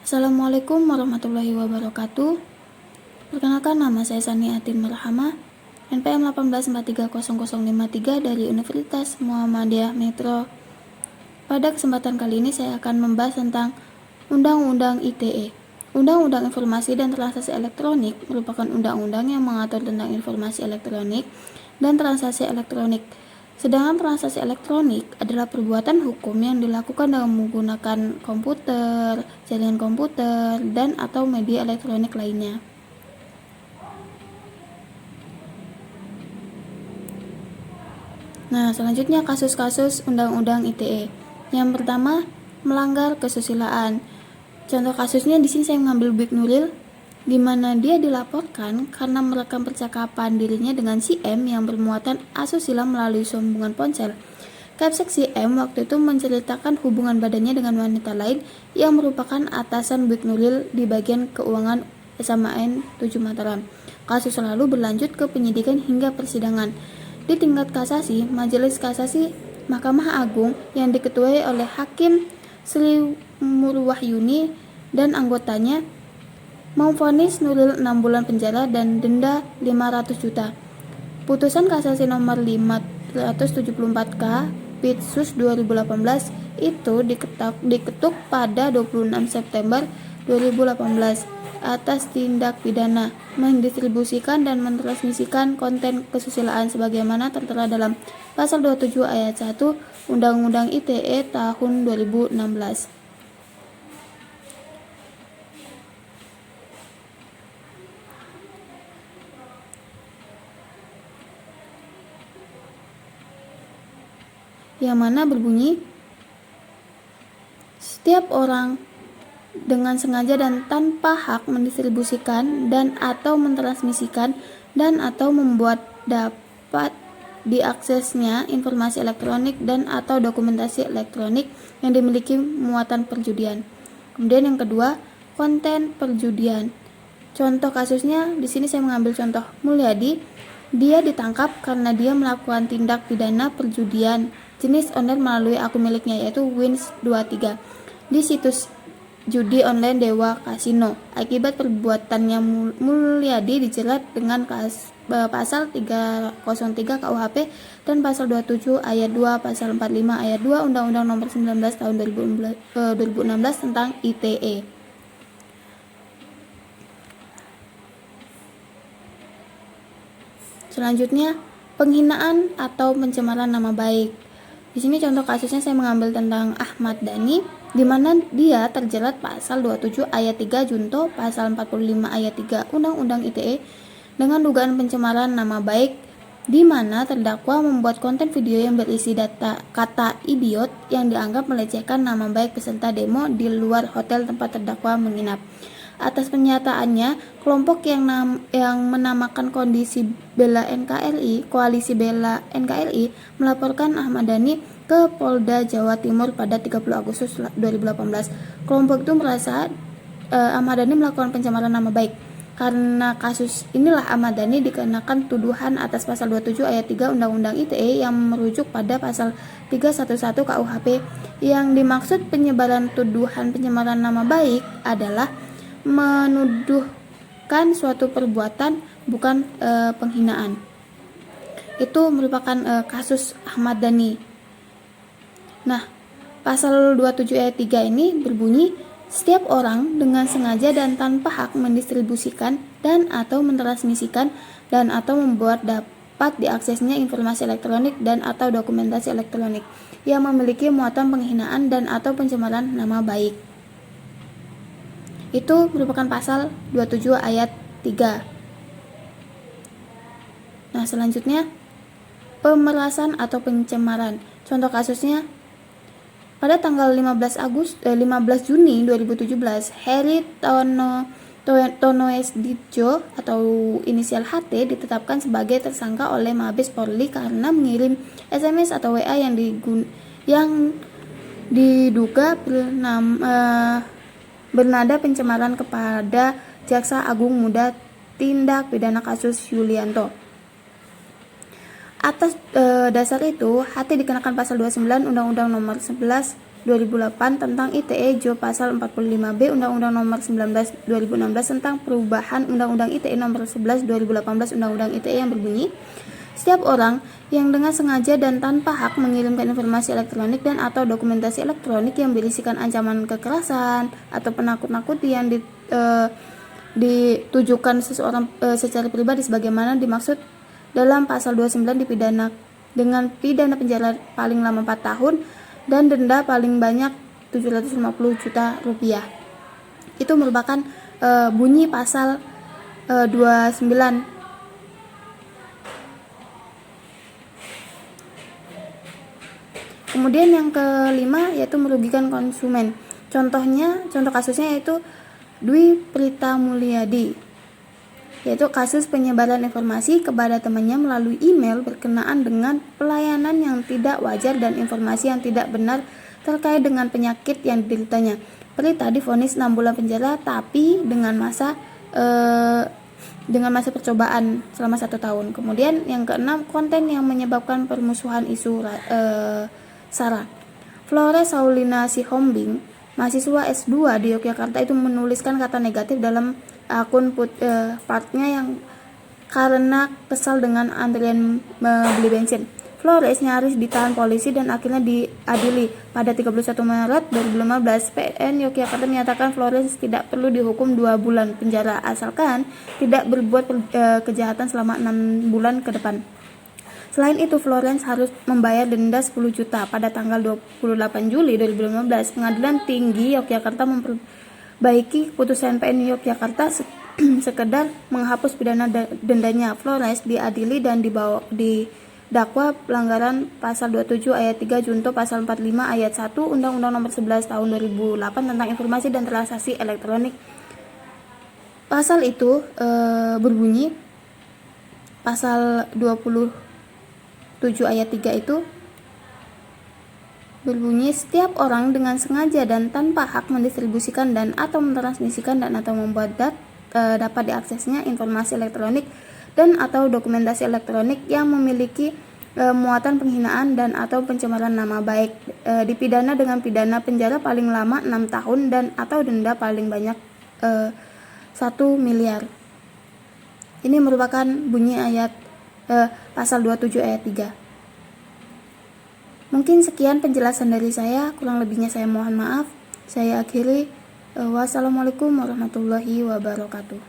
Assalamualaikum warahmatullahi wabarakatuh. Perkenalkan, nama saya Sani Atin Marhamah, NPM 18430053 dari Universitas Muhammadiyah Metro. Pada kesempatan kali ini saya akan membahas tentang Undang-Undang ITE. Undang-Undang Informasi dan Transaksi Elektronik merupakan undang-undang yang mengatur tentang informasi elektronik dan transaksi elektronik. Sedangkan transaksi elektronik adalah perbuatan hukum yang dilakukan dengan menggunakan komputer, jaringan komputer, dan atau media elektronik lainnya. Nah, selanjutnya kasus-kasus Undang-Undang ITE. Yang pertama, melanggar kesusilaan. Contoh kasusnya di sini saya mengambil Big Nuril, di mana dia dilaporkan karena merekam percakapan dirinya dengan si M yang bermuatan asusila melalui sambungan ponsel. Kapsek si M waktu itu menceritakan hubungan badannya dengan wanita lain yang merupakan atasan Big Nuril di bagian keuangan SMAN 7 Mataram. Kasus lalu berlanjut ke penyidikan hingga persidangan. Di tingkat kasasi, Majelis Kasasi Mahkamah Agung yang diketuai oleh Hakim Sri Murwahyuni dan anggotanya memvonis Nuril 6 bulan penjara dan denda 500 juta. Putusan kasasi nomor 574K Pitsus 2018 itu diketuk pada 26 September 2018 atas tindak pidana mendistribusikan dan mentransmisikan konten kesusilaan sebagaimana tertera dalam pasal 27 ayat 1 Undang-Undang ITE tahun 2016. Yang mana berbunyi, setiap orang dengan sengaja dan tanpa hak mendistribusikan dan atau mentransmisikan dan atau membuat dapat diaksesnya informasi elektronik dan atau dokumentasi elektronik yang dimiliki muatan perjudian. Kemudian yang kedua, konten perjudian. Contoh kasusnya di sini saya mengambil contoh Mulyadi. Dia ditangkap karena dia melakukan tindak pidana perjudian jenis online melalui akun miliknya yaitu Wins23 di situs judi online Dewa Kasino. Akibat perbuatannya Mulyadi dijerat dengan pasal 303 KUHP dan pasal 27 ayat 2, pasal 45 ayat 2 Undang-Undang Nomor 19 tahun 2016 tentang ITE. Selanjutnya, penghinaan atau pencemaran nama baik. Di sini contoh kasusnya saya mengambil tentang Ahmad Dhani, di mana dia terjerat pasal 27 ayat 3 junto pasal 45 ayat 3 Undang-Undang ITE dengan dugaan pencemaran nama baik, di mana terdakwa membuat konten video yang berisi kata idiot yang dianggap melecehkan nama baik peserta demo di luar hotel tempat terdakwa menginap. Atas pernyataannya, kelompok yang menamakan Koalisi Bela NKRI melaporkan Ahmad Dhani ke Polda Jawa Timur pada 30 Agustus 2018. Kelompok itu merasa Ahmad Dhani melakukan pencemaran nama baik. Karena kasus inilah Ahmad Dhani dikenakan tuduhan atas pasal 27 ayat 3 Undang-Undang ITE yang merujuk pada pasal 311 KUHP. Yang dimaksud penyebaran tuduhan pencemaran nama baik adalah menuduhkan suatu perbuatan bukan penghinaan. Itu merupakan kasus Ahmad Dhani. Nah, pasal 27 ayat 3 ini berbunyi, setiap orang dengan sengaja dan tanpa hak mendistribusikan dan atau mentransmisikan dan atau membuat dapat diaksesnya informasi elektronik dan atau dokumentasi elektronik yang memiliki muatan penghinaan dan atau pencemaran nama baik. Itu merupakan pasal 27 ayat 3. Nah, selanjutnya pemerasan atau pencemaran. Contoh kasusnya pada tanggal 15 Juni 2017, Heri Tonoesditjo atau inisial HT ditetapkan sebagai tersangka oleh Mabes Polri karena mengirim SMS atau WA yang diduga bernada pencemaran kepada Jaksa Agung Muda tindak pidana kasus Yulianto. Atas dasar itu, HT dikenakan pasal 29 Undang-Undang Nomor 11 2008 tentang ITE Jo pasal 45B Undang-Undang Nomor 19 2016 tentang perubahan Undang-Undang ITE Nomor 11 2018 Undang-Undang ITE yang berbunyi, setiap orang yang dengan sengaja dan tanpa hak mengirimkan informasi elektronik dan atau dokumentasi elektronik yang berisikan ancaman kekerasan atau penakut-nakuti yang ditujukan seseorang secara pribadi sebagaimana dimaksud dalam pasal 29 dipidana dengan pidana penjara paling lama 4 tahun dan denda paling banyak 750 juta rupiah. Itu merupakan bunyi pasal 29. Kemudian yang kelima yaitu merugikan konsumen. Contoh kasusnya yaitu Dwi Prita Mulyadi, yaitu kasus penyebaran informasi kepada temannya melalui email berkenaan dengan pelayanan yang tidak wajar dan informasi yang tidak benar terkait dengan penyakit yang dideritanya. Prita divonis 6 bulan penjara tapi dengan masa percobaan selama 1 tahun. Kemudian yang keenam, konten yang menyebabkan permusuhan isu SARA. Flores Saulina Sihombing, mahasiswa S2 di Yogyakarta itu menuliskan kata negatif dalam akun partnya yang karena kesal dengan antrian beli bensin. Flores nyaris ditahan polisi dan akhirnya diadili. Pada 31 Maret 2015, PN Yogyakarta menyatakan Flores tidak perlu dihukum 2 bulan penjara asalkan tidak berbuat kejahatan selama 6 bulan ke depan. Selain itu, Florence harus membayar denda 10 juta. Pada tanggal 28 Juli 2015, Pengadilan Tinggi Yogyakarta memperbaiki putusan PN Yogyakarta sekedar menghapus pidana dendanya. Flores diadili dan didakwa pelanggaran pasal 27 ayat 3 junto pasal 45 ayat 1 Undang-Undang Nomor 11 tahun 2008 tentang informasi dan transaksi elektronik. Pasal itu berbunyi, pasal 27 ayat 3 itu berbunyi, setiap orang dengan sengaja dan tanpa hak mendistribusikan dan atau mentransmisikan dan atau membuat dapat diaksesnya informasi elektronik dan atau dokumentasi elektronik yang memiliki muatan penghinaan dan atau pencemaran nama baik, dipidana dengan pidana penjara paling lama 6 tahun dan atau denda paling banyak 1 miliar. Ini merupakan bunyi ayat pasal 27 ayat 3. Mungkin sekian penjelasan dari saya, kurang lebihnya saya mohon maaf. Saya akhiri. Wassalamualaikum warahmatullahi wabarakatuh.